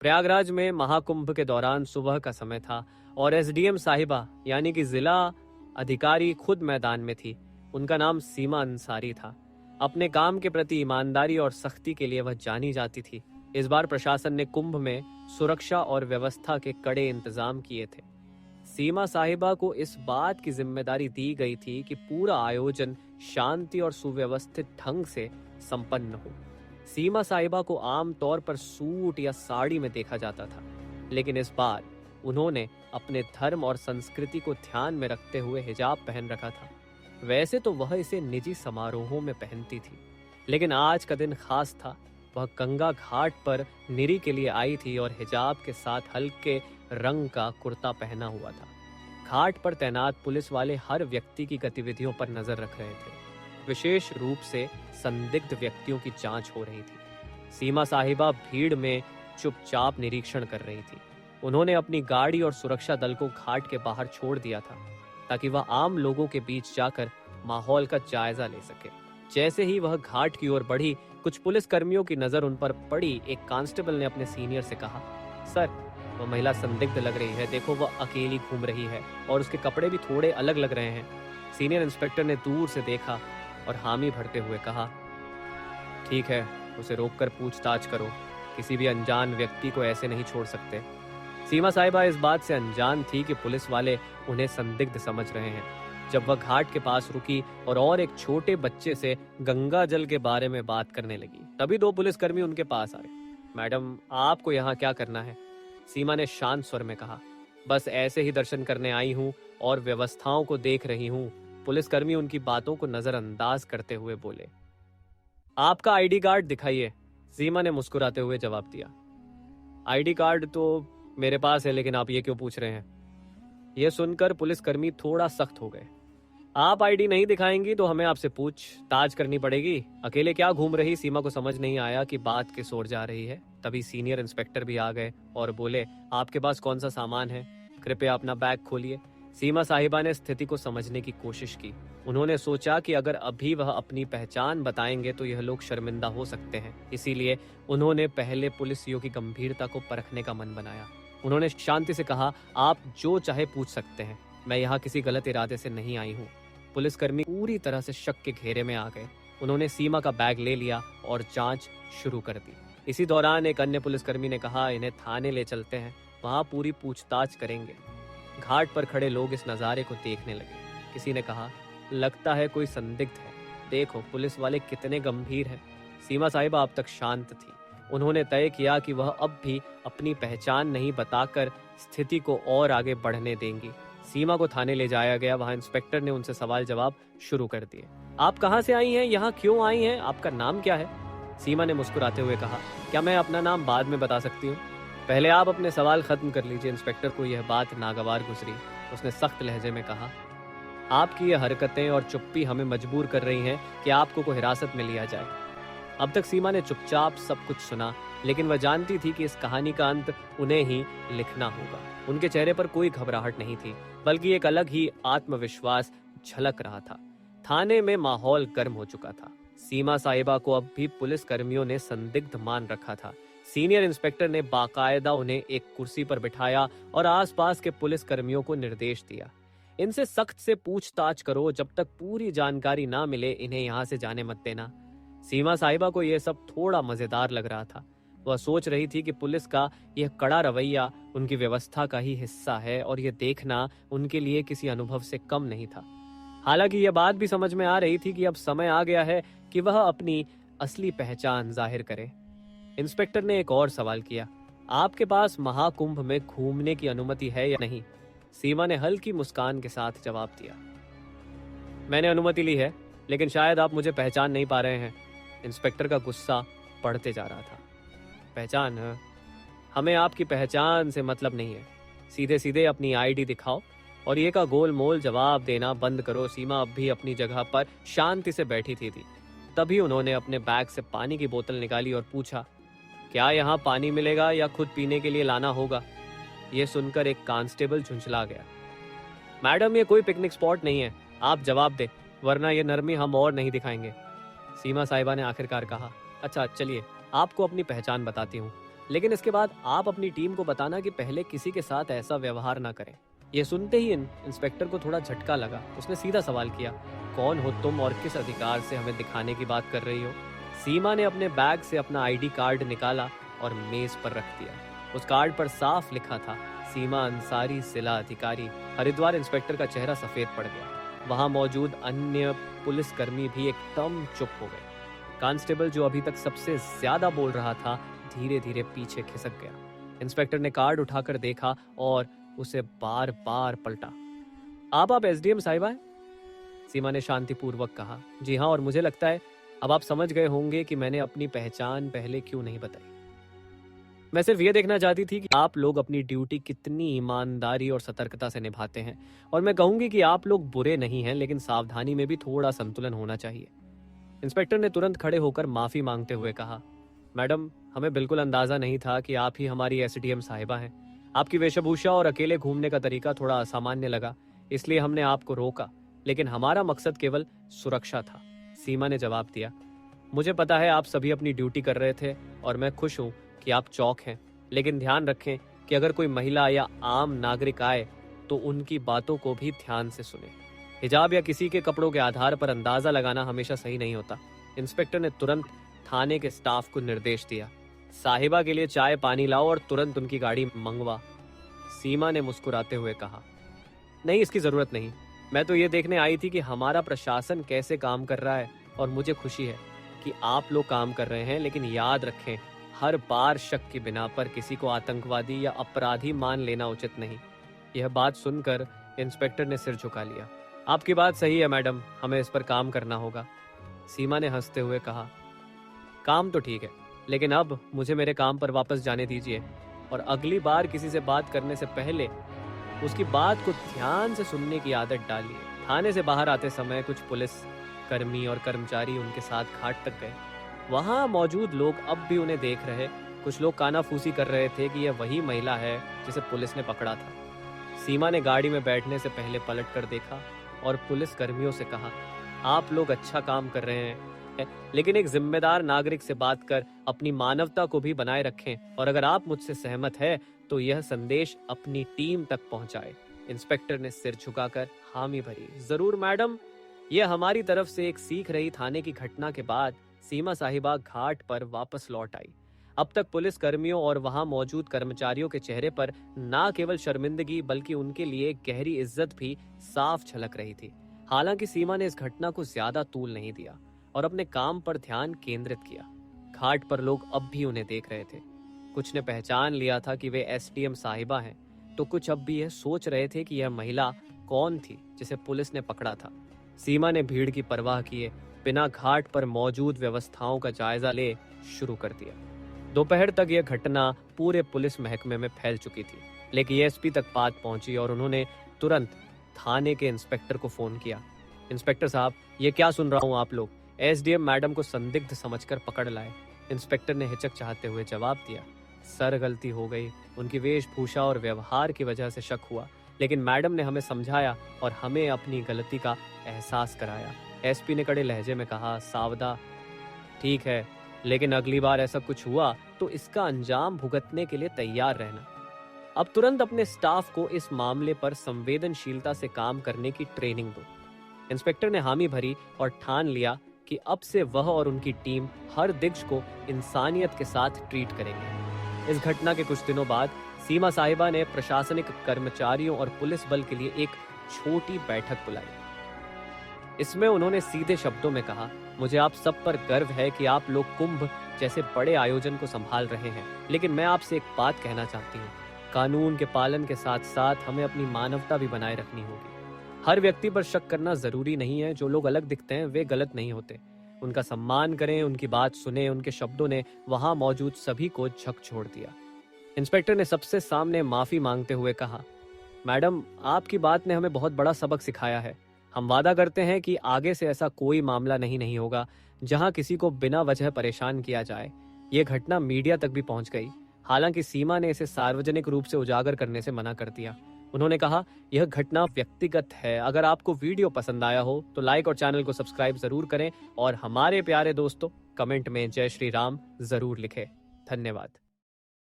प्रयागराज में महाकुंभ के दौरान सुबह का समय था और एसडीएम साहिबा यानी कि जिला अधिकारी खुद मैदान में थी। उनका नाम सीमा अंसारी था। अपने काम के प्रति ईमानदारी और सख्ती के लिए वह जानी जाती थी। इस बार प्रशासन ने कुंभ में सुरक्षा और व्यवस्था के कड़े इंतजाम किए थे। सीमा साहिबा को इस बात की जिम्मेदारी दी गई थी कि पूरा आयोजन शांति और सुव्यवस्थित ढंग से संपन्न हो। सीमा साहिबा को आमतौर पर सूट या साड़ी में देखा जाता था, लेकिन इस बार उन्होंने अपने धर्म और संस्कृति को ध्यान में रखते हुए हिजाब पहन रखा था। वैसे तो वह इसे निजी समारोहों में पहनती थी, लेकिन आज का दिन खास था। वह गंगा घाट पर निरी के लिए आई थी और हिजाब के साथ हल्के रंग का कुर्ता पहना हुआ था। घाट पर तैनात पुलिस वाले हर व्यक्ति की गतिविधियों पर नजर रख रहे थे। विशेष रूप से संदिग्ध व्यक्तियों की जांच हो रही थी। सीमा साहिबा भीड़ में चुपचाप निरीक्षण कर रही थी। उन्होंने अपनी गाड़ी और सुरक्षा दल को घाट के बाहर छोड़ दिया था ताकि वह आम लोगों के बीच जाकर माहौल का जायजा ले सके। जैसे ही वह घाट की ओर बढ़ी, कुछ पुलिस कर्मियों की नजर उन पर पड़ी। एक कांस्टेबल ने अपने सीनियर से कहा, सर, वह महिला संदिग्ध लग रही है। देखो, वह अकेली घूम रही है और उसके कपड़े भी थोड़े अलग लग रहे हैं। सीनियर इंस्पेक्टर ने दूर से देखा और हामी भरते हुए कहा, ठीक है, उसे रोककर पूछताछ करो। किसी भी अनजान व्यक्ति को ऐसे नहीं छोड़ सकते। सीमा साहिबा इस बात से अनजान थी कि पुलिस वाले उन्हें संदिग्ध समझ रहे हैं। जब वह घाट के पास रुकी और एक छोटे बच्चे से गंगा जल के बारे में बात करने लगी, तभी दो पुलिसकर्मी उनके पास आए। मैडम, आपको यहाँ क्या करना है? सीमा ने शांत स्वर में कहा, बस ऐसे ही दर्शन करने आई हूँ और व्यवस्थाओं को देख रही हूँ। पुलिसकर्मी उनकी बातों को नजरअंदाज करते हुए बोले, आपका आईडी कार्ड दिखाइए। सीमा ने मुस्कुराते हुए जवाब दिया, आईडी कार्ड तो मेरे पास है, लेकिन आप ये क्यों पूछ रहे हैं? यह सुनकर पुलिसकर्मी थोड़ा सख्त हो गए। आप आईडी नहीं दिखाएंगी तो हमें आपसे पूछताछ करनी पड़ेगी। अकेले क्या घूम रही? सीमा को समझ नहीं आया कि बात किस ओर जा रही है। तभी सीनियर इंस्पेक्टर भी आ गए और बोले, आपके पास कौन सा सामान है? कृपया अपना बैग खोलिए। सीमा साहिबा ने स्थिति को समझने की कोशिश की। उन्होंने सोचा कि अगर अभी वह अपनी पहचान बताएंगे तो यह लोग शर्मिंदा हो सकते हैं। इसीलिए उन्होंने पहले पुलिसियों की गंभीरता को परखने का मन बनाया। उन्होंने शांति से कहा, आप जो चाहे पूछ सकते हैं, मैं यहाँ किसी गलत इरादे से नहीं आई हूँ। पुलिसकर्मी पूरी तरह से शक के घेरे में आ गए। उन्होंने सीमा का बैग ले लिया और जांच शुरू कर दी। इसी दौरान एक अन्य पुलिसकर्मी ने कहा, इन्हें थाने ले चलते हैं, वहां पूरी पूछताछ करेंगे। घाट पर खड़े लोग इस नज़ारे को देखने लगे। किसी ने कहा, लगता है कोई संदिग्ध है। देखो, पुलिस वाले कितने गंभीर हैं। सीमा साहिबा अब तक शांत थी। उन्होंने तय किया कि वह अब भी अपनी पहचान नहीं बताकर स्थिति को और आगे बढ़ने देंगी। सीमा को थाने ले जाया गया। वहां इंस्पेक्टर ने उनसे सवाल जवाब शुरू कर दिए। आप कहां से आई हैं? यहाँ क्यों आई हैं? आपका नाम क्या है? सीमा ने मुस्कुराते हुए कहा, क्या मैं अपना नाम बाद में बता सकती हूँ? पहले आप अपने सवाल खत्म कर लीजिए। इंस्पेक्टर को यह बात नागवार गुजरी। उसने सख्त लहजे में कहा, आपकी यह हरकतें और चुप्पी हमें मजबूर कर रही हैं कि आपको को हिरासत में लिया जाए। अब तक सीमा ने चुपचाप सब कुछ सुना, लेकिन वह जानती थी कि इस कहानी का अंत उन्हें ही लिखना होगा। उनके चेहरे पर कोई घबराहट नहीं थी, बल्कि एक अलग ही आत्मविश्वास झलक रहा था। थाने में माहौल गर्म हो चुका था। सीमा साहिबा को अब भी पुलिस कर्मियों ने संदिग्ध मान रखा था। सीनियर इंस्पेक्टर ने बाकायदा उन्हें एक कुर्सी पर बिठाया और आसपास के पुलिस कर्मियों को निर्देश दिया, इनसे सख्त से पूछताछ करो। जब तक पूरी जानकारी ना मिले, इन्हें यहाँ से जाने मत देना। सीमा साहिबा को यह सब थोड़ा मजेदार लग रहा था। वह सोच रही थी कि पुलिस का यह कड़ा रवैया उनकी व्यवस्था का ही हिस्सा है और यह देखना उनके लिए किसी अनुभव से कम नहीं था। हालांकि यह बात भी समझ में आ रही थी कि अब समय आ गया है कि वह अपनी असली पहचान जाहिर करे। इंस्पेक्टर ने एक और सवाल किया, आपके पास महाकुंभ में घूमने की अनुमति है या नहीं? सीमा ने हल्की मुस्कान के साथ जवाब दिया, मैंने अनुमति ली है, लेकिन शायद आप मुझे पहचान नहीं पा रहे हैं। इंस्पेक्टर का गुस्सा बढ़ते जा रहा था। पहचान? हमें आपकी पहचान से मतलब नहीं है। सीधे सीधे अपनी आईडी दिखाओ और ये का गोल मोल जवाब देना बंद करो। सीमा अब भी अपनी जगह पर शांति से बैठी थी। तभी उन्होंने अपने बैग से पानी की बोतल निकाली और पूछा, क्या यहाँ पानी मिलेगा या खुद पीने के लिए लाना होगा? ये सुनकर एक कांस्टेबल झुंझला गया। मैडम, ये कोई पिकनिक स्पॉट नहीं है, आप जवाब दे, वरना ये नरमी हम और नहीं दिखाएंगे। सीमा साहिबा ने आखिरकार कहा, अच्छा चलिए, आपको अपनी पहचान बताती हूँ। लेकिन इसके बाद आप अपनी टीम को बताना कि पहले किसी के साथ ऐसा व्यवहार ना करें। ये सुनते ही इंस्पेक्टर को थोड़ा झटका लगा। उसने सीधा सवाल किया, कौन हो तुम और किस अधिकार से हमें दिखाने की बात कर रही हो? सीमा ने अपने बैग से अपना आईडी कार्ड निकाला और मेज पर रख दिया। उस कार्ड पर साफ लिखा था, सीमा अंसारी, जिला अधिकारी, हरिद्वार। इंस्पेक्टर का चेहरा सफेद पड़ गया। वहां मौजूद अन्य पुलिसकर्मी भी एकदम चुप हो गए। कांस्टेबल, जो अभी तक सबसे ज्यादा बोल रहा था, धीरे धीरे पीछे खिसक गया। इंस्पेक्टर ने कार्ड उठाकर देखा और उसे बार बार पलटा। आप एसडीएम साहिबा हैं? सीमा ने शांतिपूर्वक कहा। जी हाँ, और मुझे लगता है अब आप समझ गए होंगे कि मैंने अपनी पहचान पहले क्यों नहीं बताई। मैं सिर्फ ये देखना चाहती थी कि आप लोग अपनी ड्यूटी कितनी ईमानदारी और सतर्कता से निभाते हैं। और मैं कहूंगी कि आप लोग बुरे नहीं हैं, लेकिन सावधानी में भी थोड़ा संतुलन होना चाहिए। इंस्पेक्टर ने तुरंत खड़े होकर माफी मांगते हुए कहा, मैडम, हमें बिल्कुल अंदाजा नहीं था कि आप ही हमारी एसडीएम साहिबा हैं। आपकी वेशभूषा और अकेले घूमने का तरीका थोड़ा असामान्य लगा, इसलिए हमने आपको रोका, लेकिन हमारा मकसद केवल सुरक्षा था। सीमा ने जवाब दिया, मुझे पता है आप सभी अपनी ड्यूटी कर रहे थे और मैं खुश हूं कि आप चौक हैं, लेकिन ध्यान रखें कि अगर कोई महिला या आम नागरिक आए तो उनकी बातों को भी ध्यान से सुने। हिजाब या किसी के कपड़ों के आधार पर अंदाजा लगाना हमेशा सही नहीं होता। इंस्पेक्टर ने तुरंत थाने के स्टाफ को निर्देश दिया, साहिबा के लिए चाय पानी लाओ और तुरंत उनकी गाड़ी मंगवा। सीमा ने मुस्कुराते हुए कहा, नहीं, इसकी जरूरत नहीं। मैं तो ये देखने आई थी कि हमारा प्रशासन कैसे काम कर रहा है, और मुझे खुशी है कि आप लोग काम कर रहे हैं, लेकिन याद रखें, हर बार शक की बिना पर किसी को आतंकवादी या अपराधी मान लेना उचित नहीं। यह बात सुनकर इंस्पेक्टर ने सिर झुका लिया। आपकी बात सही है मैडम, हमें इस पर काम करना होगा। सीमा ने हंसते हुए कहा, काम तो ठीक है, लेकिन अब मुझे मेरे काम पर वापस जाने दीजिए, और अगली बार किसी से बात करने से पहले उसकी बात को ध्यान से सुनने की आदत डालिए। थाने से बाहर आते समय कुछ पुलिस कर्मी और कर्मचारी उनके साथ घाट तक गए। वहां मौजूद लोग अब भी उन्हें देख रहे। कुछ लोग कानाफूसी कर रहे थे कि यह वही महिला है जिसे पुलिस ने पकड़ा था। सीमा ने गाड़ी में बैठने से पहले पलट कर देखा और पुलिस कर्मियों से कहा, आप लोग अच्छा काम कर रहे हैं, लेकिन एक जिम्मेदार नागरिक से बात कर अपनी मानवता को भी बनाए रखें, और अगर आप मुझसे सहमत है तो यह संदेश अपनी टीम तक पहुंचाए। इंस्पेक्टर ने सिर झुकाकर हामी भरी। जरूर मैडम। यह हमारी तरफ से एक सीख रही। थाने की घटना के बाद सीमा साहिबा घाट पर वापस लौट आई। अब तक पुलिस कर्मियों और वहां मौजूद कर्मचारियों के चेहरे पर न केवल शर्मिंदगी बल्कि उनके लिए गहरी इज्जत भी साफ झलक रही थी। हालांकि सीमा ने इस घटना को ज्यादा तूल नहीं दिया और अपने काम पर ध्यान केंद्रित किया। घाट पर लोग अब भी उन्हें देख रहे थे। कुछ ने पहचान लिया था कि वे एसडीएम साहिबा हैं, तो कुछ अब भी यह सोच रहे थे कि यह महिला कौन थी जिसे पुलिस ने पकड़ा था। सीमा ने भीड़ की परवाह किए बिना घाट पर मौजूद व्यवस्थाओं का जायजा ले शुरू कर दिया। दोपहर तक यह घटना पूरे पुलिस महकमे में फैल चुकी थी, लेकिन एएसपी तक बात पहुंची और उन्होंने तुरंत थाने के इंस्पेक्टर को फोन किया। इंस्पेक्टर साहब, ये क्या सुन रहा हूँ आप लोग? एसडीएम मैडम को संदिग्ध समझकर पकड़ लाए। इंस्पेक्टर ने हिचक चाहते हुए जवाब दिया, सर, गलती हो गई। उनकी वेशभूषा और व्यवहार की वजह से शक हुआ, लेकिन मैडम ने हमें समझाया और हमें अपनी गलती का एहसास कराया। एसपी ने कड़े लहजे में कहा, सावधा, ठीक है, लेकिन अगली बार ऐसा कुछ हुआ तो इसका अंजाम भुगतने के लिए तैयार रहना। अब तुरंत अपने स्टाफ को इस मामले पर संवेदनशीलता से काम करने की ट्रेनिंग दो। इंस्पेक्टर ने हामी भरी और ठान लिया कि अब से वह और उनकी टीम हर दिग्गज को इंसानियत के साथ ट्रीट करेंगे। इस घटना के कुछ दिनों बाद सीमा साहिबा ने प्रशासनिक कर्मचारियों और पुलिस बल के लिए एक छोटी बैठक बुलाई। इसमें उन्होंने सीधे शब्दों में कहा, मुझे आप सब पर गर्व है कि आप लोग कुंभ जैसे बड़े आयोजन को संभाल रहे हैं, लेकिन मैं आपसे एक बात कहना चाहती हूँ, कानून के पालन के साथ साथ हमें अपनी मानवता भी बनाए रखनी होगी। हर व्यक्ति पर शक करना जरूरी नहीं है। जो लोग अलग दिखते हैं वे गलत नहीं होते। उनका सम्मान करें, उनकी बात सुने। उनके शब्दों ने वहां मौजूद सभी को झकझोर दिया। इंस्पेक्टर ने सबसे सामने माफी मांगते हुए कहा, मैडम, आपकी बात ने हमें बहुत बड़ा सबक सिखाया है। हम वादा करते हैं कि आगे से ऐसा कोई मामला नहीं होगा जहां किसी को बिना वजह परेशान किया जाए। ये घटना मीडिया तक भी पहुंच गई। हालांकि सीमा ने इसे सार्वजनिक रूप से उजागर करने से मना कर दिया। उन्होंने कहा, यह घटना व्यक्तिगत है। अगर आपको वीडियो पसंद आया हो तो लाइक और चैनल को सब्सक्राइब जरूर करें, और हमारे प्यारे दोस्तों कमेंट में जय श्री राम जरूर लिखें। धन्यवाद।